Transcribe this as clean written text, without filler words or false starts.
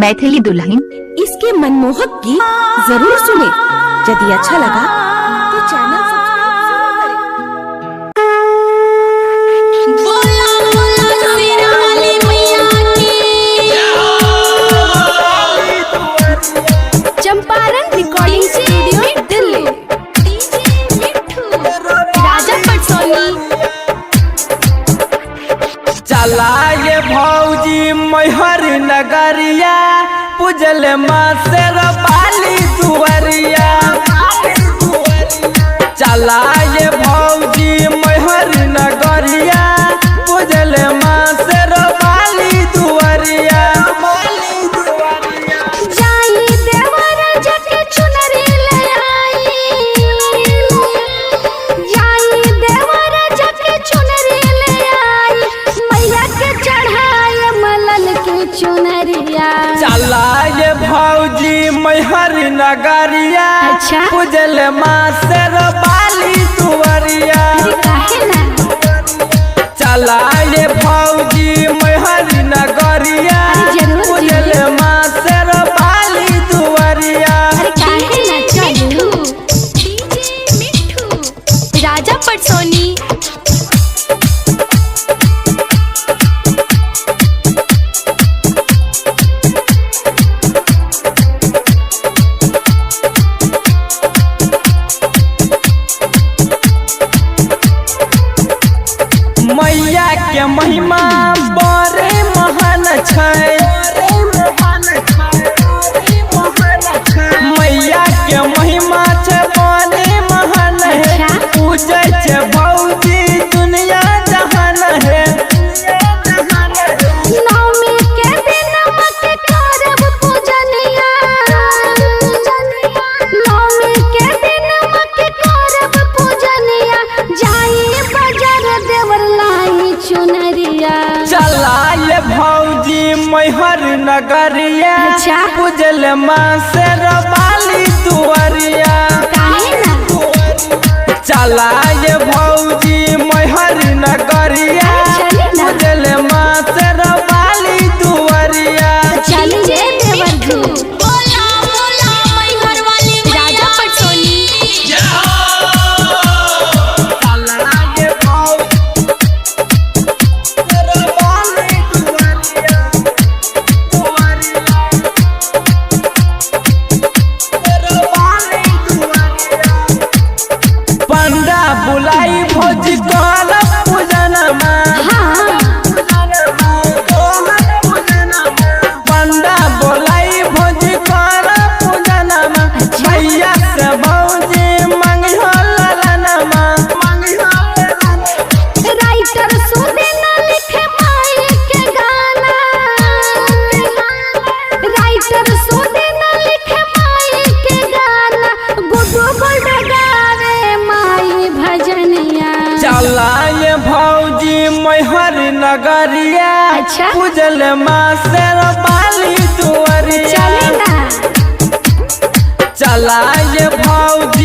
मैथिली दुल्हन इसके मनमोहक गीत जरूर सुने। यदि अच्छा लगा तो चैनल सब्सक्राइब करें। Champaran recording studio Delhi. राजा पटसोनी। चला ये भौजी मैहर नगरिया पूजल माँ से रबाली दुवरिया। चला ये भौजी मैहर नगरिया पूजल माँ से रबाली दुवरिया। जाई देवर जके चुनरी ले आई। जाई देवर जके चुनरी ले आई। मैया के चढ़ाए मलल के चुनरिया। चला ये भौजी मैहर नगरिया अच्छा। पूजल माँ से रबाली दुवरिया। काहे ना चला ये भौजी मैहर नगरिया अरे जरूर पूजल माँ से रबाली दुवरिया। काहे ना चलू। राजा पटसोनी। मैया के महिमा बड़े महान छै। मैया के महिमा छै बड़े महान है। पूजे छै भौजी दुनिया जहान है। नवमी के दिन मके करब पूजनिया। नवमी के दिन मके करब पूजनिया। जाई बाजार देवर लाई चुनरिया। चला ये भौजी मैहर नगरिया अच्छा। पूजल माँ से रबाली दुवरिया। काहे ना चला ये भौजी मैहर नगरिया चली ना। पूजल माँ से रबाली दुवरिया। चलिए देवर जी। राजा पटसोनी। पंडा बुलाई भौजी कल पूजनमा। पंडा बुलाई भौजी कल पूजनमा। भैया से भौजी मंगियो ललनमा। राइटर सुदिन लिखे माई के गाना। राइटर सुदिन लिखे माई के गाना। गुड्डू गोल्ड गावे माई भजनिया। चला ये भौजी मैहर नगरिया अच्छा। पूजल माँ से रबाली दुवरिया। चले ना चला ये भौजी